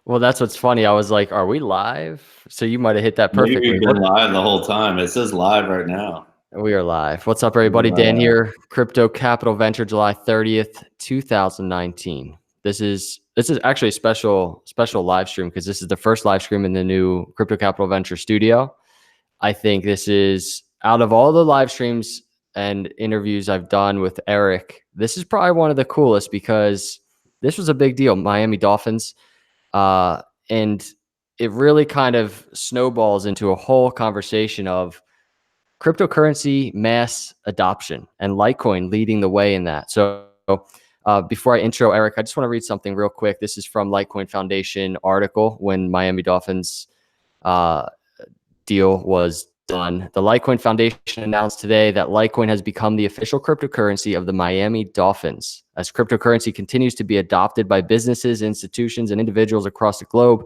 Well, that's what's funny. I was like, "Are we live?" So you might have hit that Maybe perfectly. we've been live the whole time. It says live right now. We are live. What's up, everybody? Dan here, Crypto Capital Venture, July 30th, 2019. This is actually a special live stream because this is the first live stream in the new Crypto Capital Venture studio. I think this is, out of all the live streams and interviews I've done with Eric, this is probably one of the coolest because this was a big deal. Miami Dolphins. And it really kind of snowballs into a whole conversation of cryptocurrency mass adoption and Litecoin leading the way in that. So before I intro Eric, I just want to read something real quick. This is from Litecoin Foundation article when Miami Dolphins deal was done. The Litecoin Foundation announced today that Litecoin has become the official cryptocurrency of the Miami Dolphins. As cryptocurrency continues to be adopted by businesses, institutions, and individuals across the globe,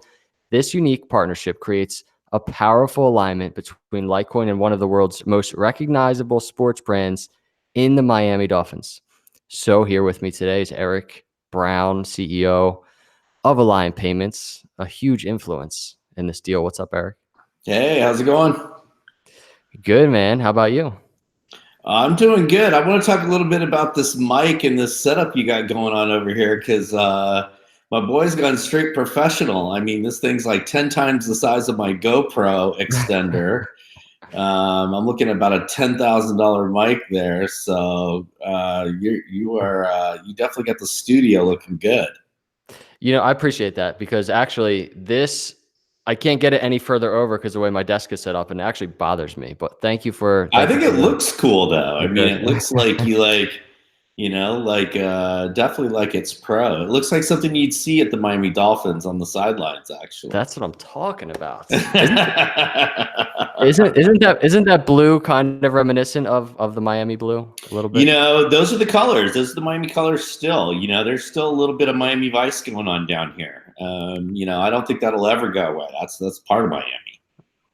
this unique partnership creates a powerful alignment between Litecoin and one of the world's most recognizable sports brands in the Miami Dolphins. So here with me today is Eric Brown, CEO of Aliant Payments, a huge influence in this deal. What's up, Eric? Hey, how's it going? Good, man. How about you? I'm doing good. I want to talk a little bit about this mic and this setup you got going on over here because my boy's gone straight professional. I mean, this thing's like 10 times the size of my GoPro extender. I'm looking at about a $10,000 mic there. So you definitely got the studio looking good. I appreciate that because actually I can't get it any further over because the way my desk is set up, and it actually bothers me. But thank you for. I think it looks cool though. I mean, good. it looks like definitely like it's pro. It looks like something you'd see at the Miami Dolphins on the sidelines, actually. That's what I'm talking about. Isn't that blue kind of reminiscent of the Miami blue a little bit? Those are the colors. Those are the Miami colors still. There's still a little bit of Miami Vice going on down here. I don't think that'll ever go away. That's part of Miami.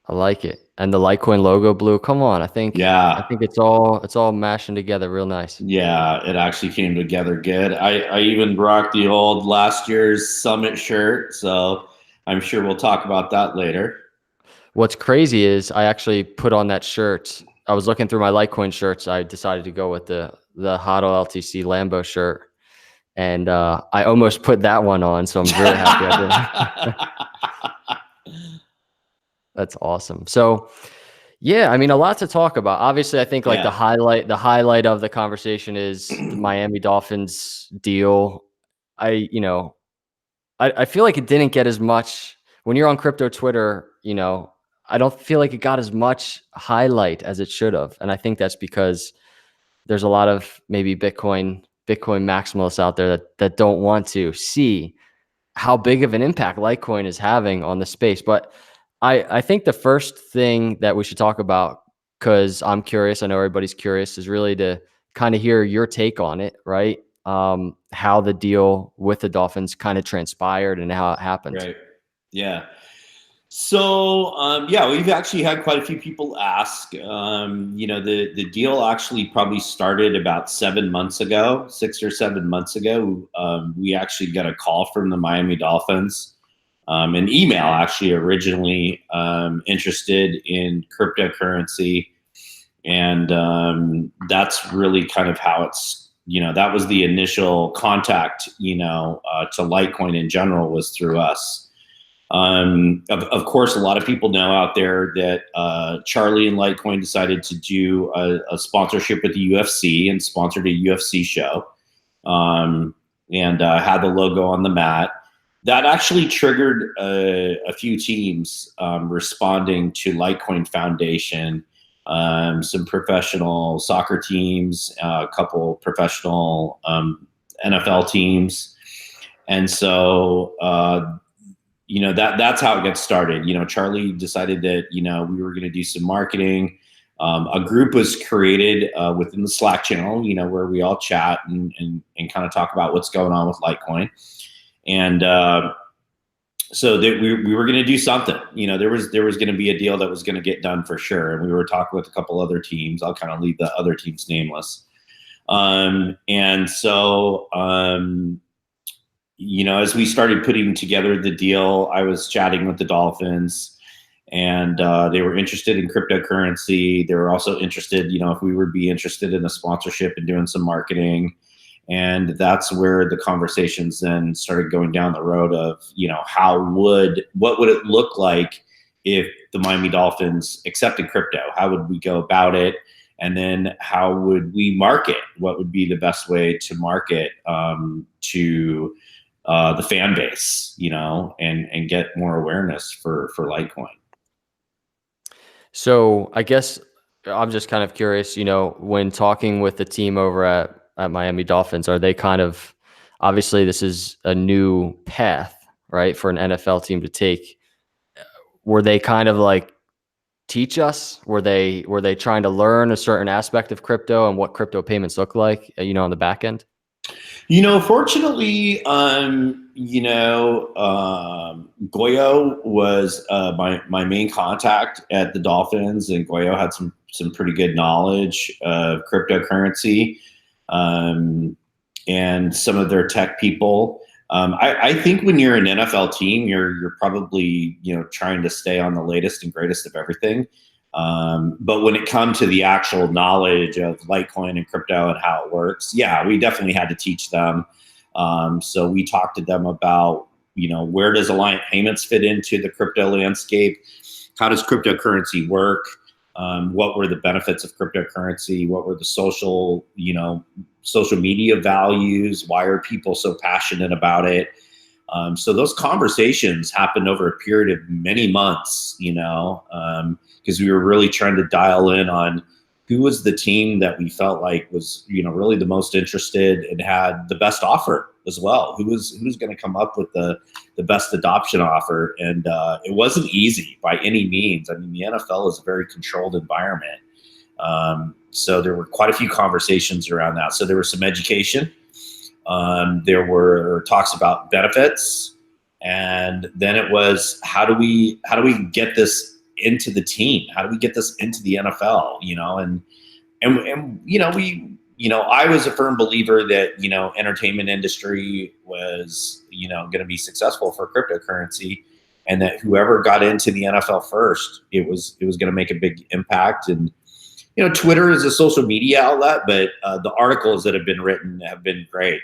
I like it. And the Litecoin logo blue. Come on. I think it's all mashing together real nice. Yeah, it actually came together good. I even rocked the old last year's Summit shirt, so I'm sure we'll talk about that later. What's crazy is I actually put on that shirt. I was looking through my Litecoin shirts. I decided to go with the HODL LTC Lambo shirt. And I almost put that one on, so I'm very happy I did. That's awesome. So, yeah, I mean, a lot to talk about. Obviously, I think the highlight of the conversation is the Miami Dolphins deal. I feel like it didn't get as much when you're on crypto Twitter. I don't feel like it got as much highlight as it should have, and I think that's because there's a lot of maybe Bitcoin maximalists out there that don't want to see how big of an impact Litecoin is having on the space. But I think the first thing that we should talk about, because I'm curious, I know everybody's curious, is really to kind of hear your take on it, right? How the deal with the Dolphins kind of transpired and how it happened. Right. Yeah. So, we've actually had quite a few people ask. The deal actually probably started about 6 or 7 months ago. We actually got a call from the Miami Dolphins, an email actually originally interested in cryptocurrency. And that's really kind of how that was the initial contact, to Litecoin in general was through us. Of course, a lot of people know out there that Charlie and Litecoin decided to do a sponsorship with the UFC and sponsored a UFC show, and had the logo on the mat. That actually triggered a few teams responding to Litecoin Foundation, some professional soccer teams, a couple professional NFL teams, and so. That's how it gets started. Charlie decided that, we were going to do some marketing. A group was created within the Slack channel, where we all chat and kind of talk about what's going on with Litecoin. And so that we were going to do something. There was going to be a deal that was going to get done for sure. And we were talking with a couple other teams. I'll kind of leave the other teams nameless. And so as we started putting together the deal, I was chatting with the Dolphins, and they were interested in cryptocurrency. They were also interested, if we would be interested in a sponsorship and doing some marketing. And that's where the conversations then started going down the road of, what would it look like if the Miami Dolphins accepted crypto? How would we go about it? And then how would we market? What would be the best way to market to the fan base, and get more awareness for Litecoin? So I guess I'm just kind of curious, when talking with the team over at Miami Dolphins, are they kind of, obviously this is a new path, right, for an NFL team to take. Were they kind of like, teach us? Were they trying to learn a certain aspect of crypto and what crypto payments look like, on the back end? Fortunately, Goyo was my main contact at the Dolphins, and Goyo had some pretty good knowledge of cryptocurrency, and some of their tech people. I think when you're an NFL team, you're probably trying to stay on the latest and greatest of everything. But when it comes to the actual knowledge of Litecoin and crypto and how it works, yeah, we definitely had to teach them. So we talked to them about, where does Aliant payments fit into the crypto landscape? How does cryptocurrency work? What were the benefits of cryptocurrency? What were the social media values? Why are people so passionate about it? So those conversations happened over a period of many months, because we were really trying to dial in on who was the team that we felt like was, really the most interested and had the best offer as well. Who's going to come up with the best adoption offer? And it wasn't easy by any means. I mean, the NFL is a very controlled environment. So there were quite a few conversations around that. So there was some education. There were talks about benefits, and then it was how do we get this into the team? How do we get this into the NFL? I was a firm believer that entertainment industry was going to be successful for cryptocurrency, and that whoever got into the NFL first, it was going to make a big impact. And Twitter is a social media outlet, but the articles that have been written have been great.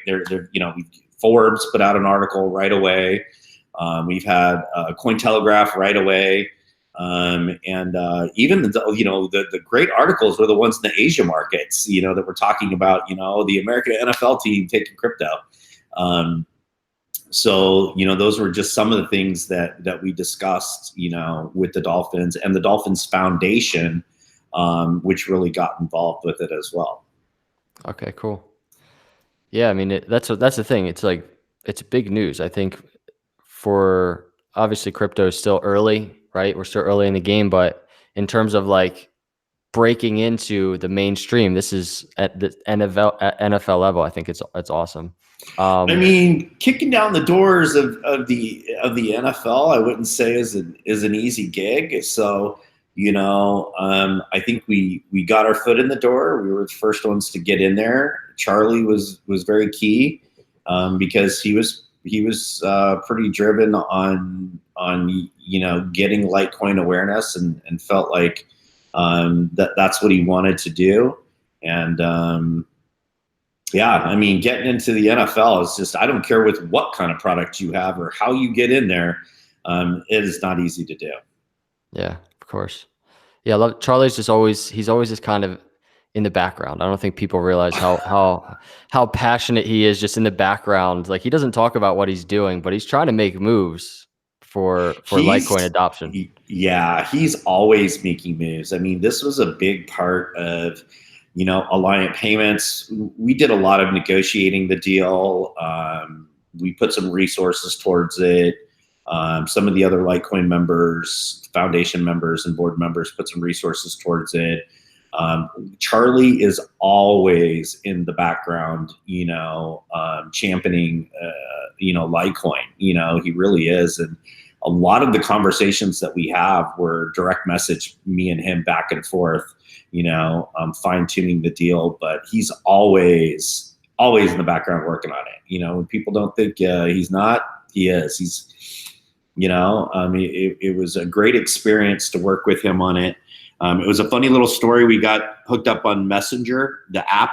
Forbes put out an article right away. We've had Cointelegraph right away. And even the great articles were the ones in the Asia markets, that were talking about, the American NFL team taking crypto. So those were just some of the things that we discussed, with the Dolphins and the Dolphins Foundation, which really got involved with it as well. Okay, cool. Yeah, I mean, that's the thing. It's like, it's big news. I think for, obviously crypto is still early, right? We're still early in the game, but in terms of like breaking into the mainstream, this is at the NFL level. I think it's awesome. I mean, kicking down the doors of the NFL, I wouldn't say is an easy gig. So, I think we got our foot in the door. We were the first ones to get in there. Charlie was very key, because he was pretty driven on getting Litecoin awareness, and felt like that's what he wanted to do. And yeah, I mean, getting into the NFL is just, I don't care with what kind of product you have or how you get in there. It is not easy to do. Yeah, of course. Yeah, Charlie's he's always just kind of in the background. I don't think people realize how passionate he is just in the background. Like, he doesn't talk about what he's doing, but he's trying to make moves for Litecoin adoption. Yeah, he's always making moves. I mean, this was a big part of, Aliant payments. We did a lot of negotiating the deal. We put some resources towards it. Some of the other Litecoin members, foundation members, and board members put some resources towards it. Charlie is always in the background, championing, Litecoin. He really is. And a lot of the conversations that we have were direct message, me and him back and forth, fine tuning the deal. But he's always always in the background working on it. You know, when people don't think he's not, he is. He's, you know, it was a great experience to work with him on it. It was a funny little story. We got hooked up on Messenger, the app,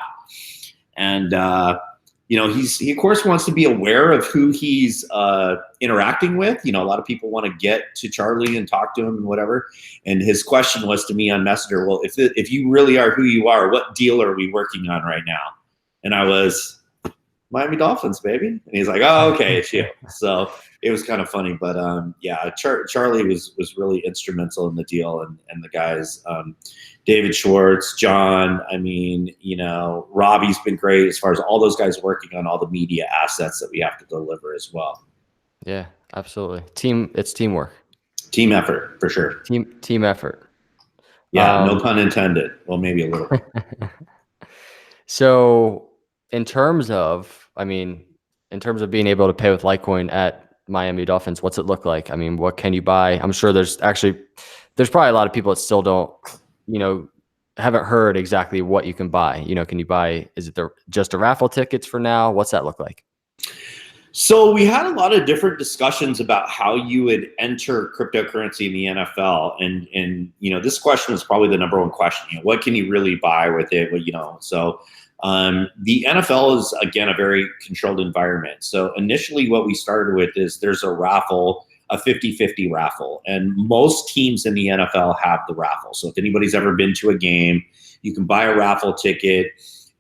and you know, he of course wants to be aware of who he's interacting with. You know, a lot of people want to get to Charlie and talk to him and whatever. And his question was to me on Messenger, well, if you really are who you are, what deal are we working on right now? And I was, Miami Dolphins, baby. And he's like, oh, okay, it's you. So it was kind of funny, but yeah, Charlie was really instrumental in the deal, and the guys, David Schwartz, John. I mean, you know, Robbie's been great as far as all those guys working on all the media assets that we have to deliver as well. Yeah, absolutely. It's teamwork. Team effort for sure. Team effort. Yeah, no pun intended. Well, maybe a little bit. So in terms of being able to pay with Litecoin at Miami Dolphins, what's it look like? I mean, what can you buy? I'm sure there's probably a lot of people that still don't, you know, haven't heard exactly what you can buy. You know, can you buy, is it just a raffle tickets for now? What's that look like? So we had a lot of different discussions about how you would enter cryptocurrency in the NFL. And you know, this question is probably the number one question. You know, what can you really buy with it? Well, you know, so the NFL is, again, a very controlled environment. So initially what we started with is there's a raffle, a 50-50 raffle. And most teams in the NFL have the raffle. So if anybody's ever been to a game, you can buy a raffle ticket,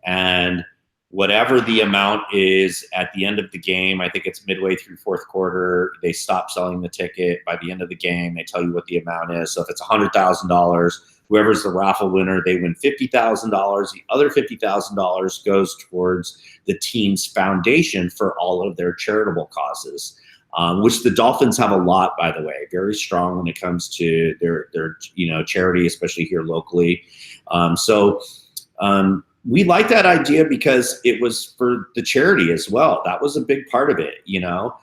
and whatever the amount is at the end of the game, I think it's midway through fourth quarter, they stop selling the ticket. By the end of the game, they tell you what the amount is. So if it's $100,000, whoever's the raffle winner, they win $50,000. The other $50,000 goes towards the team's foundation for all of their charitable causes, which the Dolphins have a lot, by the way, very strong when it comes to their you know, charity, especially here locally. We like that idea because it was for the charity as well. That was a big part of it, you know.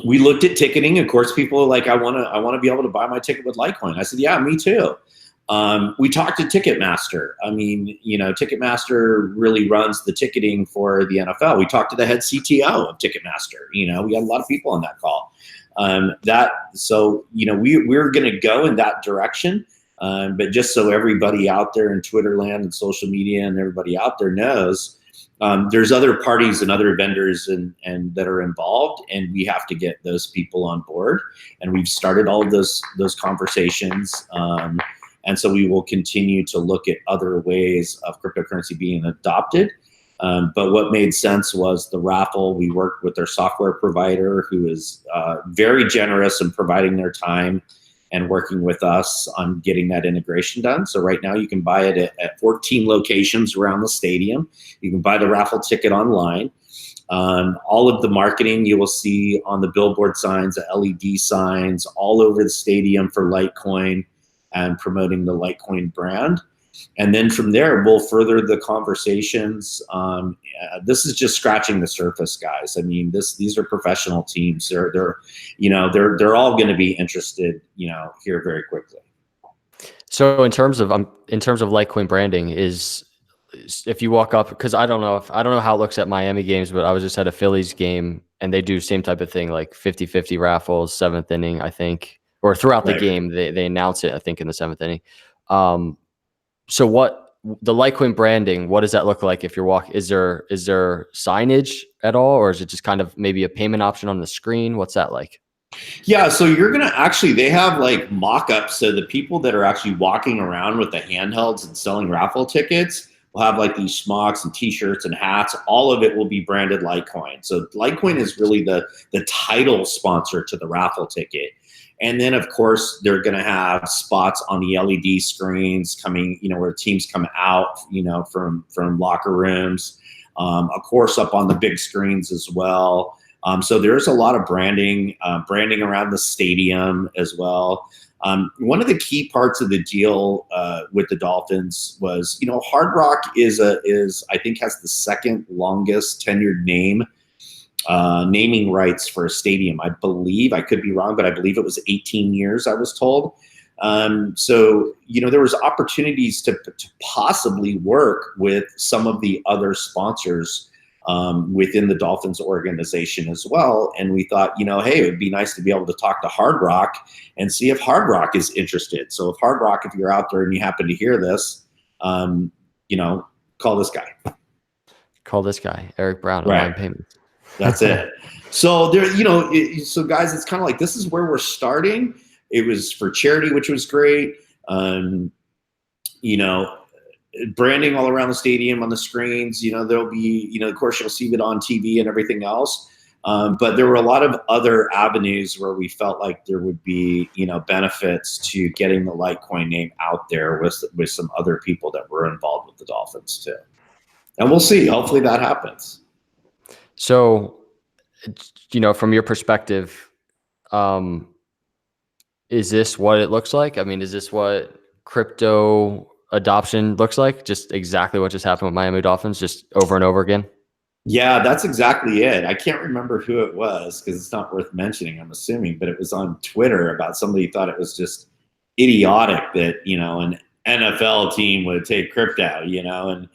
We looked at ticketing. Of course, people are like, I want to be able to buy my ticket with Litecoin. I said, yeah, me too. We talked to Ticketmaster. I mean, you know, Ticketmaster really runs the ticketing for the NFL. We talked to the head CTO of Ticketmaster. You know, we had a lot of people on that call. So, you know, we're going to go in that direction. But just so everybody out there in Twitter land and social media and everybody out there knows, there's other parties and other vendors and that are involved, and we have to get those people on board. And we've started all of those conversations. And so we will continue to look at other ways of cryptocurrency being adopted. But what made sense was the raffle. We worked with their software provider, who is very generous in providing their time and working with us on getting that integration done. So right now you can buy it at 14 locations around the stadium. You can buy the raffle ticket online. All of the marketing you will see on the billboard signs, the LED signs all over the stadium for Litecoin and promoting the Litecoin brand. And then from there, we'll further the conversations. This is just scratching the surface, guys. I mean, these are professional teams. They're all going to be interested, you know, here very quickly. So in terms of Litecoin branding, if you walk up, because I don't know how it looks at Miami games, but I was just at a Phillies game and they do same type of thing, like 50-50 raffles, 7th inning, I think, or throughout the game they announce it, I think, in the 7th inning. So what the Litecoin branding, what does that look like if you're walking? Is there signage at all, or is it just kind of maybe a payment option on the screen? What's that like? Yeah, so you're going to actually, they have like mock-ups. So the people that are actually walking around with the handhelds and selling raffle tickets will have like these smocks and t-shirts and hats. All of it will be branded Litecoin. So Litecoin is really the title sponsor to the raffle ticket. And then, of course, they're going to have spots on the LED screens coming, you know, where teams come out, you know, from locker rooms, of course, up on the big screens as well. So there's a lot of branding around the stadium as well. One of the key parts of the deal with the Dolphins was, you know, Hard Rock is I think has the second longest tenured naming rights for a stadium. I believe, I could be wrong, but I believe it was 18 years, I was told. So, there was opportunities to possibly work with some of the other sponsors within the Dolphins organization as well. And we thought, hey, it would be nice to be able to talk to Hard Rock and see if Hard Rock is interested. So if Hard Rock, if you're out there and you happen to hear this, call this guy. Call this guy, Eric Brown, right. Aliant Payments. That's it. So there, so guys, it's kind of like, this is where we're starting. It was for charity, which was great. Branding all around the stadium on the screens, there'll be, of course you'll see it on TV and everything else. But there were a lot of other avenues where we felt like there would be, benefits to getting the Litecoin name out there with some other people that were involved with the Dolphins too. And we'll see, hopefully that happens. So, from your perspective, is this what it looks like? I mean, is this what crypto adoption looks like? Just exactly what just happened with Miami Dolphins, just over and over again? Yeah, that's exactly it. I can't remember who it was because it's not worth mentioning, I'm assuming, but it was on Twitter about somebody thought it was just idiotic that, an NFL team would take crypto, and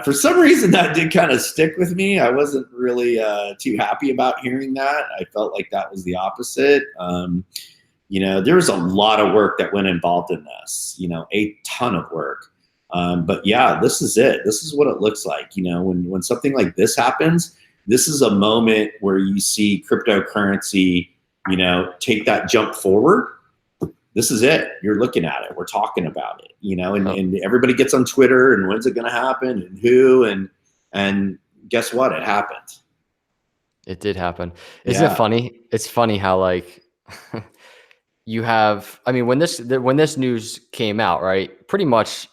for some reason that did kind of stick with me. I wasn't really too happy about hearing that. I felt like that was the opposite. There was a lot of work that went involved in this, a ton of work. But yeah, this is it. This is what it looks like. When something like this happens, this is a moment where you see cryptocurrency, take that jump forward. This is it. You're looking at it. We're talking about it, and everybody gets on Twitter and when's it going to happen and who, and guess what? It happened. It did happen. Isn't it funny? It's funny how like, you have, I mean, when this news came out, right? Pretty much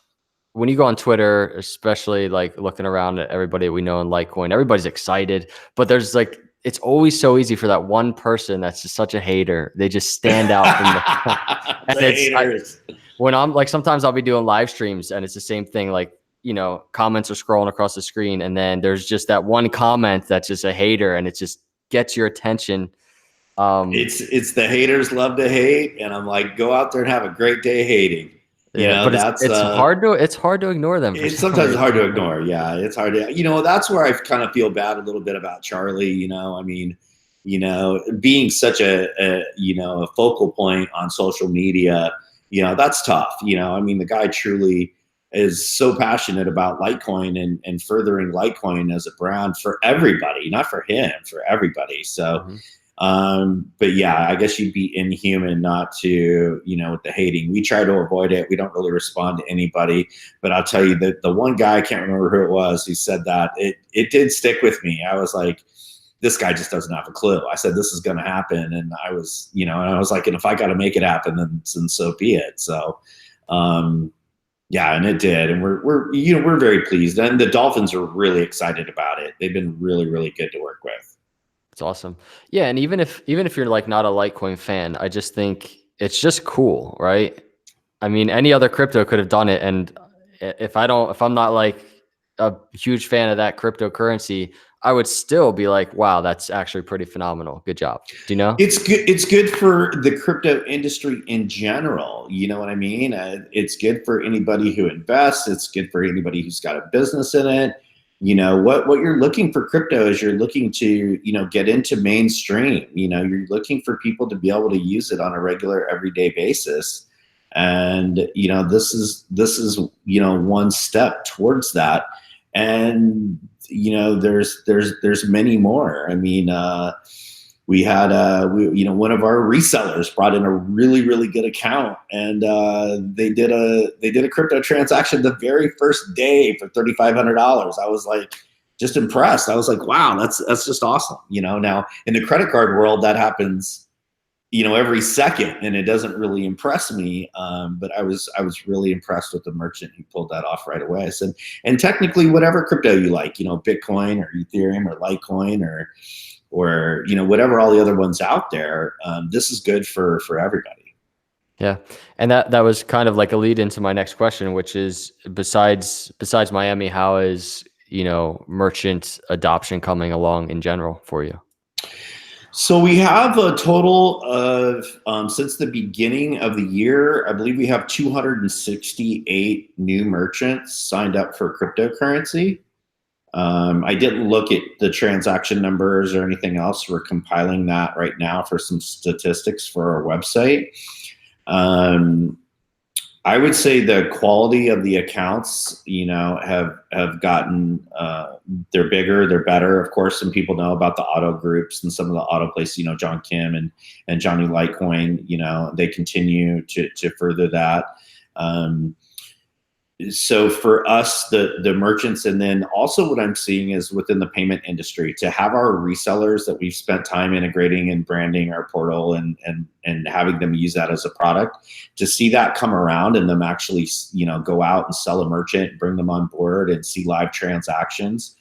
when you go on Twitter, especially like looking around at everybody we know in Litecoin, everybody's excited, but there's like, it's always so easy for that one person that's just such a hater. They just stand out from the haters. When I'm like, sometimes I'll be doing live streams and it's the same thing. Like, comments are scrolling across the screen and then there's just that one comment that's just a hater and it just gets your attention. It's the haters love to hate, and I'm like, go out there and have a great day hating. But it's hard to ignore them. Sometimes it's hard to ignore. Yeah, it's hard to. That's where I kind of feel bad a little bit about Charlie. I mean, being such a focal point on social media. That's tough. I mean, the guy truly is so passionate about Litecoin and furthering Litecoin as a brand for everybody, not for him, for everybody. So. Mm-hmm. But yeah, I guess you'd be inhuman not to, with the hating. We try to avoid it. We don't really respond to anybody, but I'll tell you that the one guy, I can't remember who it was, who said that it did stick with me. I was like, this guy just doesn't have a clue. I said, this is going to happen. And I was, and I was like, and if I got to make it happen, then so be it. So, yeah, and it did. And we're very pleased. And the Dolphins are really excited about it. They've been really, really good to work with. It's awesome. Yeah. And even if you're like not a Litecoin fan, I just think it's just cool, right? I mean, any other crypto could have done it. And if I'm not like a huge fan of that cryptocurrency, I would still be like, wow, that's actually pretty phenomenal. Good job. Do you know? It's good. It's good for the crypto industry in general. You know what I mean? It's good for anybody who invests. It's good for anybody who's got a business in it. What you're looking for crypto is you're looking to, get into mainstream. You're looking for people to be able to use it on a regular everyday basis. And, this is, one step towards that. And, there's many more. I mean, we had one of our resellers brought in a really, really good account, and they did a crypto transaction the very first day for $3,500. I was like just impressed. I was like, wow, that's just awesome. Now in the credit card world that happens, every second, and it doesn't really impress me. But I was really impressed with the merchant who pulled that off right away. I said, and technically whatever crypto you like, Bitcoin or Ethereum or Litecoin or whatever all the other ones out there, this is good for everybody. Yeah. And that was kind of like a lead into my next question, which is besides Miami, how is, merchant adoption coming along in general for you? So we have a total of, since the beginning of the year, I believe we have 268 new merchants signed up for cryptocurrency. I didn't look at the transaction numbers or anything else. We're compiling that right now for some statistics for our website. I would say the quality of the accounts, have gotten, they're bigger, they're better. Of course, some people know about the auto groups and some of the auto places, John Kim and Johnny Litecoin, they continue to further that. So for us, the merchants, and then also what I'm seeing is within the payment industry, to have our resellers that we've spent time integrating and branding our portal and having them use that as a product, to see that come around and them actually, go out and sell a merchant, bring them on board and see live transactions.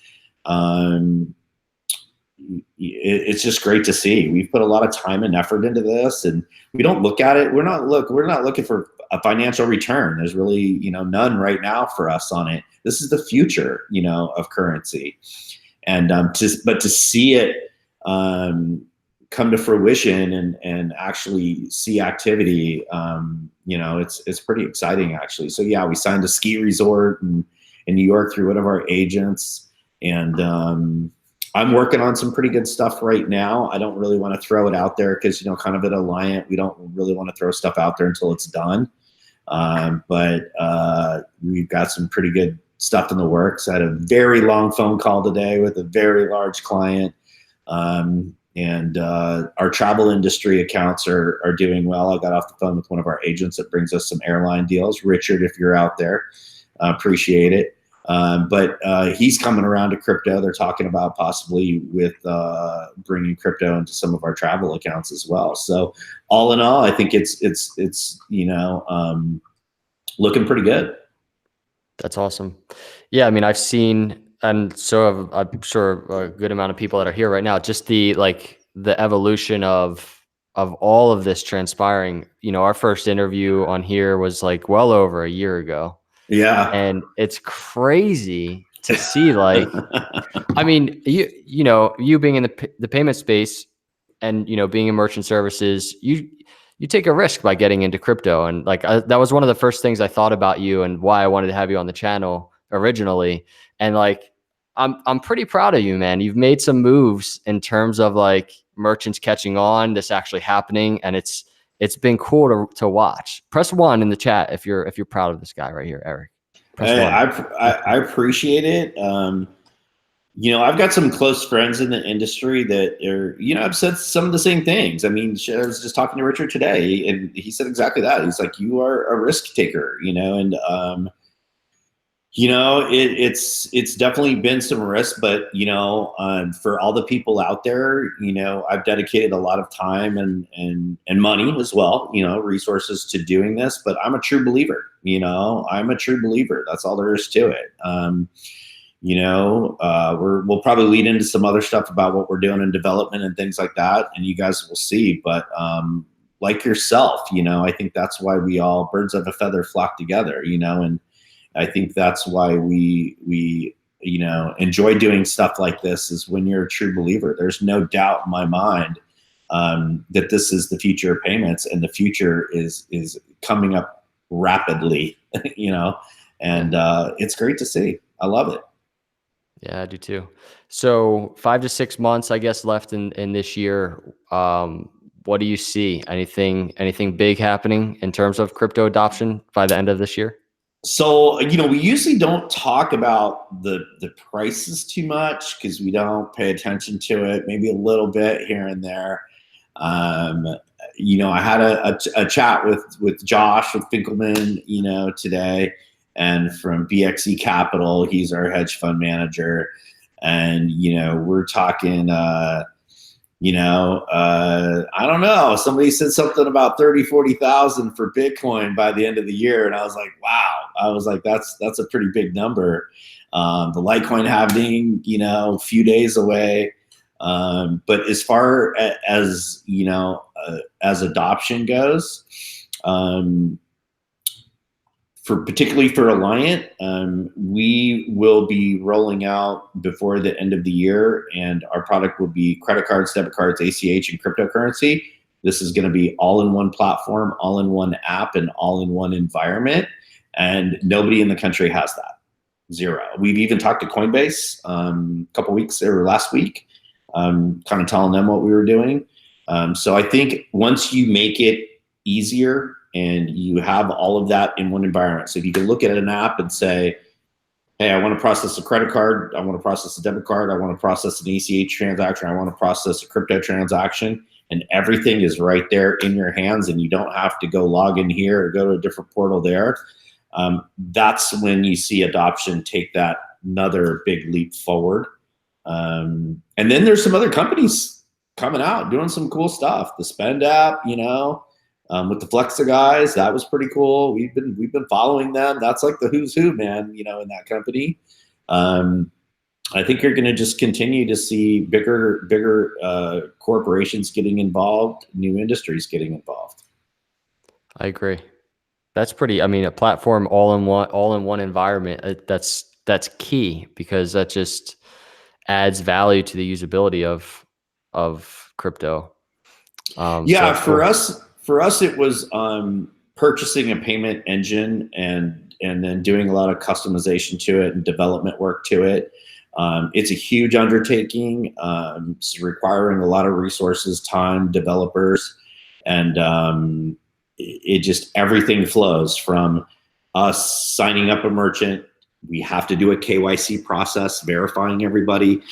It's just great to see. We've put a lot of time and effort into this, and we don't look at it. We're not looking for a financial return. There's really, none right now for us on it. This is the future, of currency. And but to see it come to fruition and actually see activity, it's pretty exciting actually. So yeah, we signed a ski resort in New York through one of our agents, and I'm working on some pretty good stuff right now. I don't really want to throw it out there because, kind of at Aliant, we don't really want to throw stuff out there until it's done. But we've got some pretty good stuff in the works. I had a very long phone call today with a very large client. And our travel industry accounts are doing well. I got off the phone with one of our agents that brings us some airline deals. Richard, if you're out there, appreciate it. But he's coming around to crypto. They're talking about possibly with bringing crypto into some of our travel accounts as well. So all in all, I think it's looking pretty good. That's awesome. Yeah, I mean, I've seen, and so I'm sure a good amount of people that are here right now, just the evolution of all of this transpiring. Our first interview on here was like well over a year ago. Yeah. And it's crazy to see, I mean, you being in the payment space and, being in merchant services, you take a risk by getting into crypto. And that was one of the first things I thought about you and why I wanted to have you on the channel originally. And I'm pretty proud of you, man. You've made some moves in terms of merchants catching on, this actually happening. And it's been cool to watch. Press 1 in the chat if you're proud of this guy right here, Eric. Press 1. I appreciate it. I've got some close friends in the industry that are, I've said some of the same things. I mean, I was just talking to Richard today, and he said exactly that. He's like, you are a risk taker, and it's definitely been some risk, but for all the people out there, I've dedicated a lot of time and money as well, resources to doing this. But I'm a true believer. I'm a true believer. That's all there is to it. We'll probably lead into some other stuff about what we're doing in development and things like that, and you guys will see. But like yourself, I think that's why we all birds of a feather flock together, and I think that's why we enjoy doing stuff like this, is when you're a true believer. There's no doubt in my mind that this is the future of payments, and the future is coming up rapidly, and it's great to see. I love it. Yeah, I do too. So 5 to 6 months, I guess, left in this year. What do you see? Anything big happening in terms of crypto adoption by the end of this year? So, we usually don't talk about the prices too much because we don't pay attention to it, maybe a little bit here and there. I had a chat with Josh, with Finkelman, today, and from BXE Capital. He's our hedge fund manager. And, we're talking, I don't know. Somebody said something about 30, 40,000 for Bitcoin by the end of the year. And I was like, wow. I was like, that's a pretty big number. The Litecoin halving, a few days away. But as far as, as adoption goes, particularly for Aliant, we will be rolling out before the end of the year, and our product will be credit cards, debit cards, ACH, and cryptocurrency. This is going to be all in one platform, all in one app, and all in one environment. And nobody in the country has that. Zero. We've even talked to Coinbase a couple weeks or last week, kind of telling them what we were doing. So I think once you make it easier and you have all of that in one environment, so if you can look at an app and say, hey, I want to process a credit card, I want to process a debit card, I want to process an ACH transaction, I want to process a crypto transaction, and everything is right there in your hands, and you don't have to go log in here or go to a different portal there. That's when you see adoption take that another big leap forward. And then there's some other companies coming out doing some cool stuff. The Spend app, with the Flexa guys, that was pretty cool. We've been following them. That's like the who's who, man, in that company. I think you're going to just continue to see bigger corporations getting involved, new industries getting involved. I agree. That's pretty. I mean, a platform all in one environment. That's key, because that just adds value to the usability of crypto. Yeah, so for us, it was purchasing a payment engine and then doing a lot of customization to it and development work to it. It's a huge undertaking. It's requiring a lot of resources, time, developers, and it just, everything flows from us signing up a merchant. We have to do a KYC process, verifying everybody.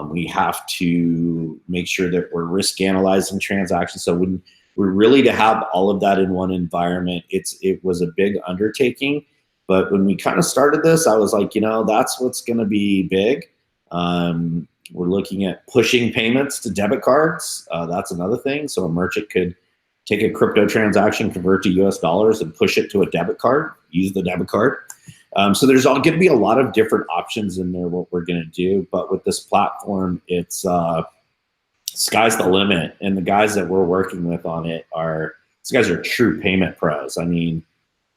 We have to make sure that we're risk analyzing transactions. So when we're really to have all of that in one environment, it was a big undertaking. But when we kind of started this, I was like, that's what's going to be big. We're looking at pushing payments to debit cards. That's another thing. So a merchant could take a crypto transaction, convert to US dollars, and push it to a debit card, use the debit card. So there's going to be a lot of different options in there, what we're going to do. But with this platform, it's sky's the limit. And the guys that we're working with on it these guys are true payment pros. I mean,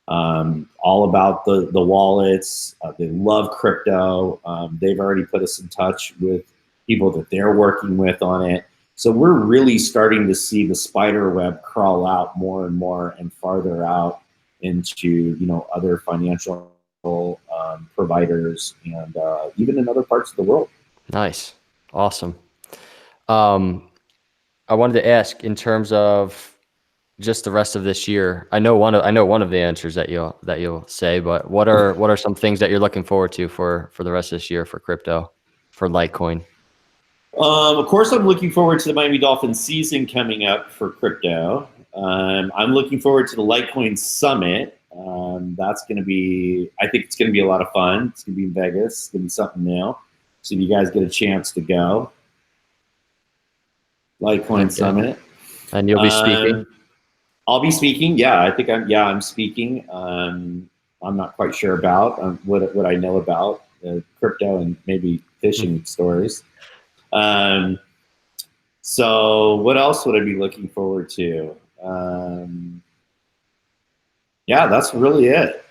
all about the wallets. They love crypto. They've already put us in touch with people that they're working with on it. So we're really starting to see the spider web crawl out more and more and farther out into, other financial providers and even in other parts of the world. Nice. Awesome. I wanted to ask, in terms of just the rest of this year, I know one of the answers that you'll say, but what are some things that you're looking forward to for the rest of this year for crypto, for Litecoin? Of course, I'm looking forward to the Miami Dolphins season coming up for crypto. I'm looking forward to the Litecoin Summit. That's going to be, I think it's going to be a lot of fun. It's going to be in Vegas. It's going to be something new. So if you guys get a chance to go, Litecoin Summit. And you'll be speaking? I'll be speaking. Yeah, I think I'm speaking. I'm not quite sure about what I know about crypto and maybe fishing stories. So what else would I be looking forward to? Yeah, that's really it.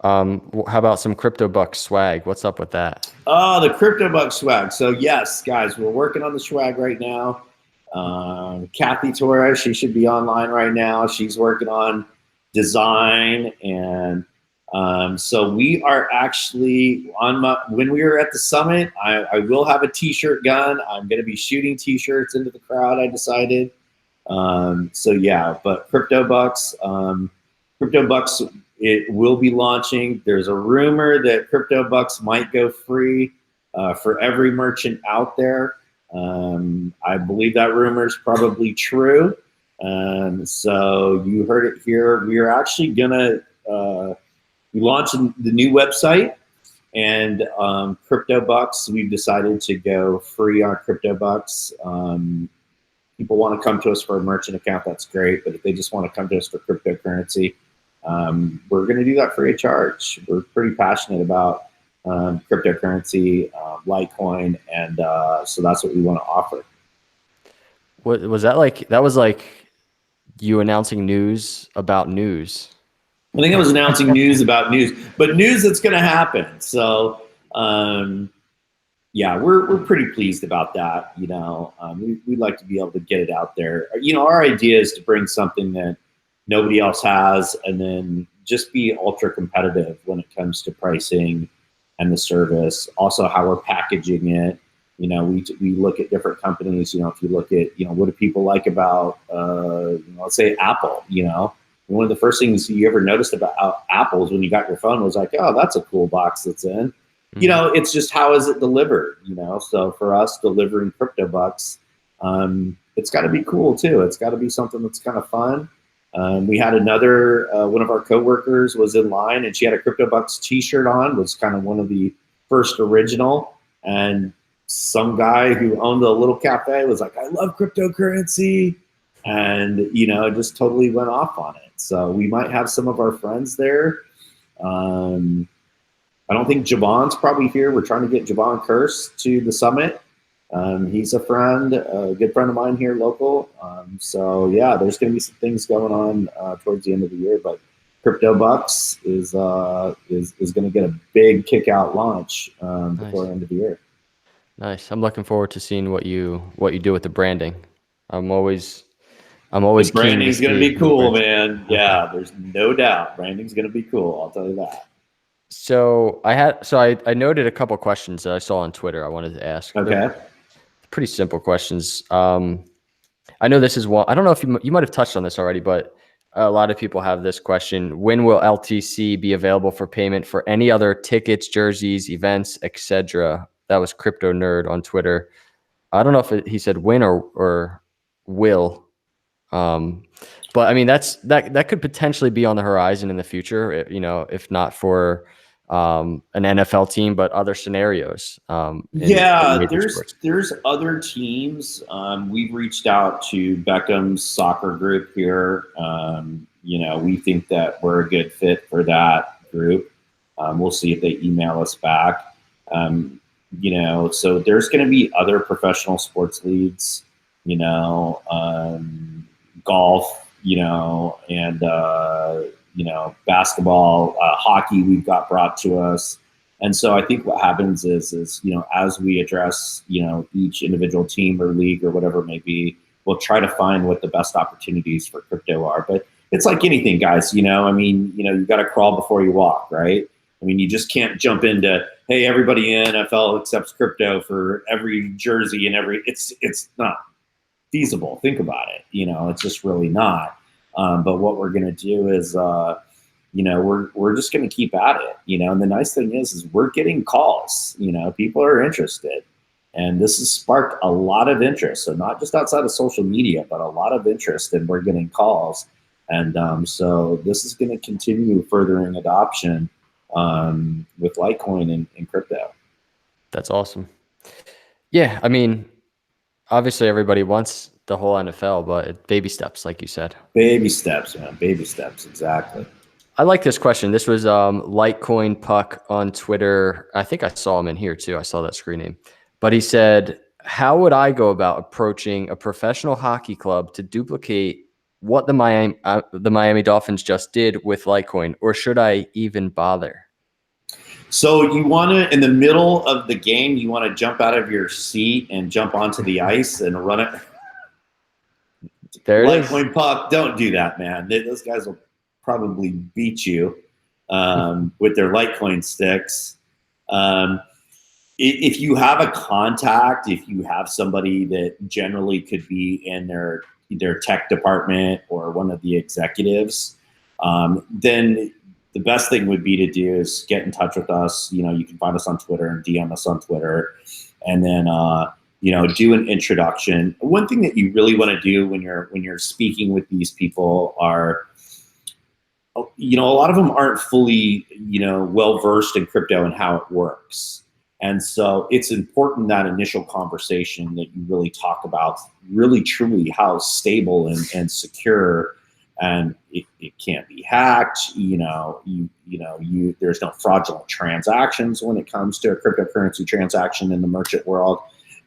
How about some CryptoBucks swag? What's up with that? Oh, the CryptoBucks swag. So yes, guys, we're working on the swag right now. Kathy Torres, she should be online right now. She's working on design, and so we are actually when we were at the summit, I will have a t-shirt gun. I'm going to be shooting t-shirts into the crowd, I decided. So yeah, but CryptoBucks, it will be launching. There's a rumor that CryptoBucks might go free for every merchant out there. I believe that rumor is probably true. So you heard it here. We are actually gonna be launching the new website, and CryptoBucks, we've decided to go free on CryptoBucks. People want to come to us for a merchant account, that's great. But if they just want to come to us for cryptocurrency, we're going to do that free of charge. We're pretty passionate about cryptocurrency, Litecoin, and so that's what we want to offer. What was that like? That was like you announcing news about news. I think I was announcing news about news, but news that's going to happen. So, yeah, we're pretty pleased about that. You know, we'd like to be able to get it out there. You know, our idea is to bring something that nobody else has, and then just be ultra competitive when it comes to pricing and the service. Also, how we're packaging it. You know, we look at different companies. You know, if you look at, you know, what do people like about, you know, let's say Apple. You know, one of the first things you ever noticed about Apple's when you got your phone was like, oh, that's a cool box that's in. You know, it's just how is it delivered, you know? So for us delivering crypto bucks, it's got to be cool too. It's got to be something that's kind of fun. We had another, one of our coworkers was in line and she had a Crypto Bucks t-shirt on, was kind of one of the first original. And some guy who owned a little cafe was like, I love cryptocurrency. And, you know, just totally went off on it. So we might have some of our friends there. I don't think Javon's probably here. We're trying to get Javon Curse to the summit. He's a friend, a good friend of mine here, local. So yeah, there's going to be some things going on towards the end of the year. But Crypto Bucks is going to get a big kick out launch before the end of the year. Nice. I'm looking forward to seeing what you do with the branding. I'm always the branding's going to be cool, man. Yeah, there's no doubt. Branding's going to be cool. I'll tell you that. So I noted a couple questions that I saw on Twitter I wanted to ask. Okay. They're pretty simple questions. I know this is one, I don't know if you might have touched on this already, but a lot of people have this question. When will LTC be available for payment for any other tickets, jerseys, events, etc.? That was Crypto Nerd on Twitter. I don't know if he said when or will. But I mean, that could potentially be on the horizon in the future, you know, if not for an NFL team, but other scenarios. Yeah, there's other teams. We've reached out to Beckham's soccer group here. You know, we think that we're a good fit for that group. We'll see if they email us back. You know, so there's going to be other professional sports leagues, you know, golf, you know, and, you know, basketball, hockey we've got brought to us. And so I think what happens is, you know, as we address, you know, each individual team or league or whatever it may be, we'll try to find what the best opportunities for crypto are. But it's like anything, guys, you know, I mean, you know, you got to crawl before you walk, right? I mean, you just can't jump into, hey, everybody in NFL accepts crypto for every jersey and it's not feasible. Think about it. You know, it's just really not. But what we're going to do is, you know, we're just going to keep at it, you know, and the nice thing is we're getting calls, you know, people are interested, and this has sparked a lot of interest. So not just outside of social media, but a lot of interest, and we're getting calls. And so this is going to continue furthering adoption with Litecoin and crypto. That's awesome. Yeah. I mean, obviously everybody wants the whole NFL, but baby steps, like you said. Baby steps, man. Baby steps. Exactly. I like this question. This was Litecoin Puck on Twitter. I think I saw him in here too. I saw that screen name. But he said, how would I go about approaching a professional hockey club to duplicate what the Miami Dolphins just did with Litecoin, or should I even bother? So you want to, in the middle of the game, you want to jump out of your seat and jump onto the ice and run it. There it is. Litecoin Puck, don't do that, man. Those guys will probably beat you with their Litecoin sticks. If you have a contact, if you have somebody that generally could be in their tech department or one of the executives, then the best thing would be to do is get in touch with us. You know, you can find us on Twitter and DM us on Twitter, and then you know, do an introduction. One thing that you really want to do when you're speaking with these people are, you know, a lot of them aren't fully, you know, well versed in crypto and how it works. And so it's important that initial conversation that you really talk about really truly how stable and secure, and it can't be hacked. You know, there's no fraudulent transactions when it comes to a cryptocurrency transaction in the merchant world.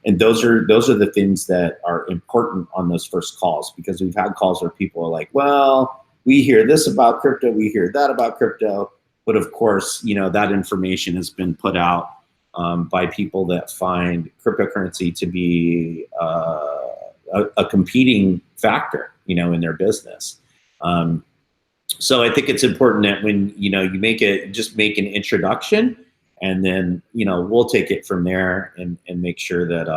And those are the things that are important on those first calls, because we've had calls where people are like, well, we hear this about crypto, we hear that about crypto, but of course, that information has been put out by people that find cryptocurrency to be a competing factor, in their business. So I think it's important that when you make an introduction, and then we'll take it from there and make sure that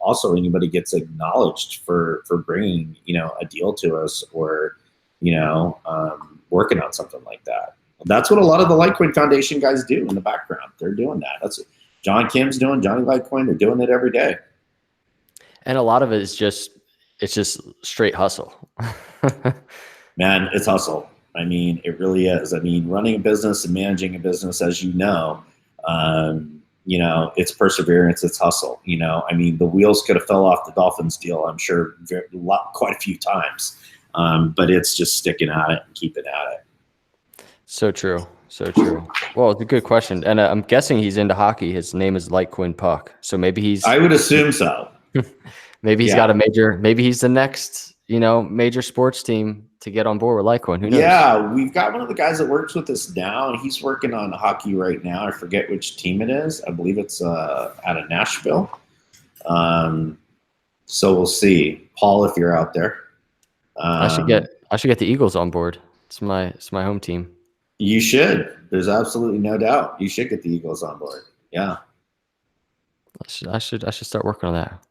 also anybody gets acknowledged for bringing a deal to us, or working on something like that. That's what a lot of the Litecoin Foundation guys do in the background. They're doing that. That's what John Kim's doing. Johnny Litecoin. They're doing it every day. And a lot of it is just straight hustle. Man, it's hustle. I mean, it really is. I mean, running a business and managing a business, as it's perseverance, it's hustle. I mean, the wheels could have fell off the Dolphins deal, I'm sure, quite a few times. But it's just sticking at it and keeping at it. So true. So true. Well, it's a good question. And I'm guessing he's into hockey. His name is Litecoin Puck. So maybe I would assume so. Maybe he's got maybe he's the next, major sports team to get on board with Litecoin. Who knows? Yeah, we've got one of the guys that works with us now. He's working on hockey right now. I forget which team it is. I believe it's out of Nashville. So we'll see. Paul, if you're out there. I should get the Eagles on board. It's my home team. You should. There's absolutely no doubt. You should get the Eagles on board. Yeah. I should start working on that.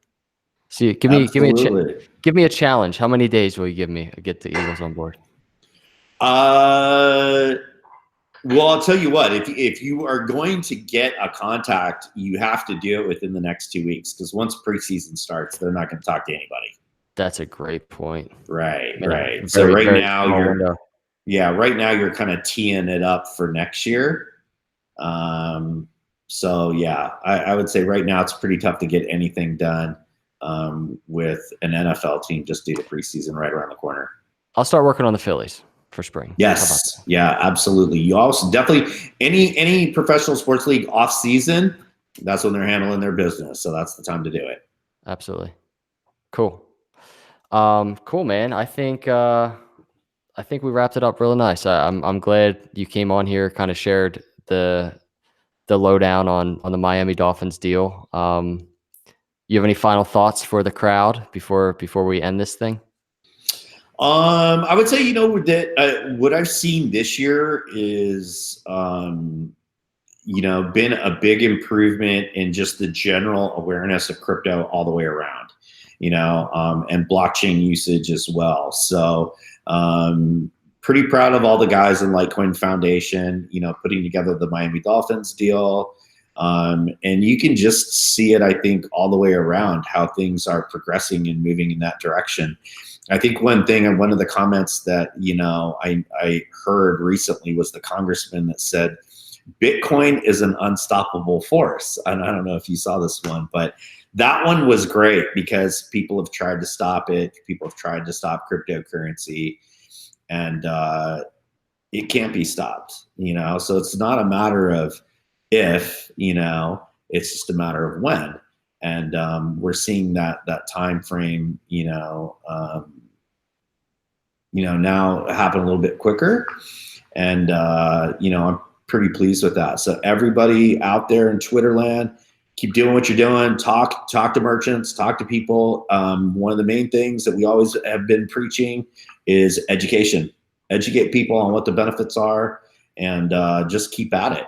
See, give me a challenge. How many days will you give me to get the Eagles on board? Well, I'll tell you what. If you are going to get a contact, you have to do it within the next 2 weeks, because once preseason starts, they're not going to talk to anybody. That's a great point. Right. So right now you're kind of teeing it up for next year. So yeah, I would say right now it's pretty tough to get anything done with an NFL team, just due to preseason right around the corner. I'll start working on the Phillies for spring. Yes. Yeah, absolutely. You also definitely, any professional sports league off season, that's when they're handling their business. So that's the time to do it. Absolutely. Cool. Cool, man. I think we wrapped it up really nice. I'm glad you came on here, kind of shared the lowdown on the Miami Dolphins deal. You have any final thoughts for the crowd before we end this thing? I would say, that what I've seen this year is, been a big improvement in just the general awareness of crypto all the way around, and blockchain usage as well. So, pretty proud of all the guys in Litecoin Foundation, putting together the Miami Dolphins deal. And you can just see it, I think, all the way around, how things are progressing and moving in that direction. I think one thing, and one of the comments that, I heard recently was the congressman that said, Bitcoin is an unstoppable force. And I don't know if you saw this one, but that one was great, because people have tried to stop it. People have tried to stop cryptocurrency, and it can't be stopped, So it's not a matter of if, it's just a matter of when. And we're seeing that time frame, now happen a little bit quicker. And, I'm pretty pleased with that. So everybody out there in Twitter land, keep doing what you're doing. Talk to merchants, talk to people. One of the main things that we always have been preaching is education. Educate people on what the benefits are, and just keep at it.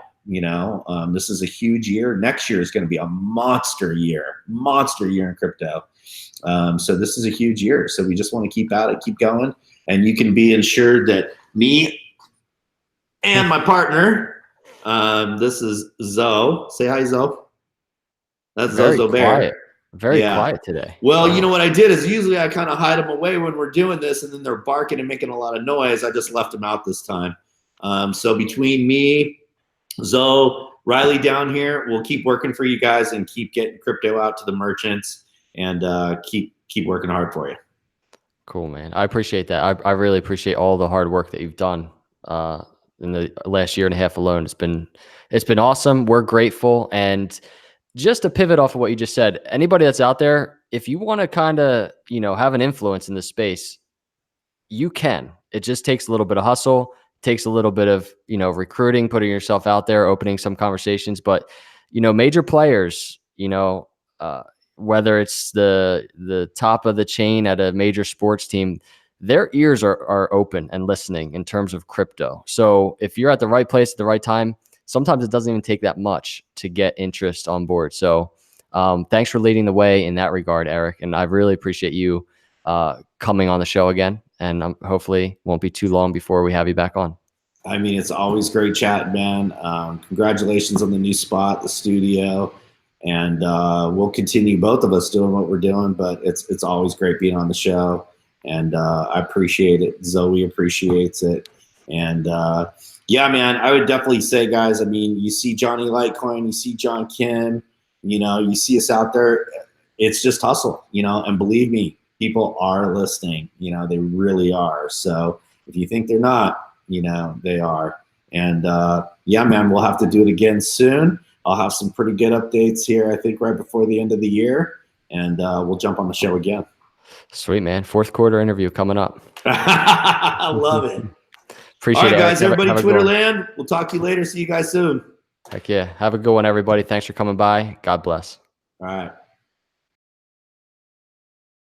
This is a huge year. Next year is going to be a monster year in crypto. So this is a huge year. So we just want to keep at it, keep going. And you can be assured that me and my partner, this is Zoe. Say hi, Zoe. That's Zozo Bear. Very quiet today. Well, you know what I did is usually I kind of hide them away when we're doing this, and then they're barking and making a lot of noise. I just left them out this time. So between me, Zoe, Riley down here, we'll keep working for you guys and keep getting crypto out to the merchants, and keep working hard for you. Cool, man. I appreciate that. I really appreciate all the hard work that you've done in the last year and a half alone. It's been awesome. We're grateful. And just to pivot off of what you just said, anybody that's out there, if you want to kind of, have an influence in this space, you can. It just takes a little bit of hustle, takes a little bit of, recruiting, putting yourself out there, opening some conversations. But, major players, whether it's the top of the chain at a major sports team, their ears are open and listening in terms of crypto. So if you're at the right place at the right time, sometimes it doesn't even take that much to get interest on board. So thanks for leading the way in that regard, Eric. And I really appreciate you coming on the show again. And hopefully won't be too long before we have you back on. I mean, it's always great chatting, man. Congratulations on the new spot, the studio. And we'll continue, both of us, doing what we're doing. But it's always great being on the show. And I appreciate it. Zoe appreciates it. And yeah, man, I would definitely say, guys, I mean, you see Johnny Litecoin, you see John Kim, you see us out there. It's just hustle, and believe me, people are listening, they really are. So if you think they're not, they are. And yeah, man, we'll have to do it again soon. I'll have some pretty good updates here, I think, right before the end of the year. And we'll jump on the show again. Sweet, man. Fourth quarter interview coming up. I love it. Appreciate it. All right, guys, everybody, Twitter land. We'll talk to you later. See you guys soon. Heck yeah. Have a good one, everybody. Thanks for coming by. God bless. All right.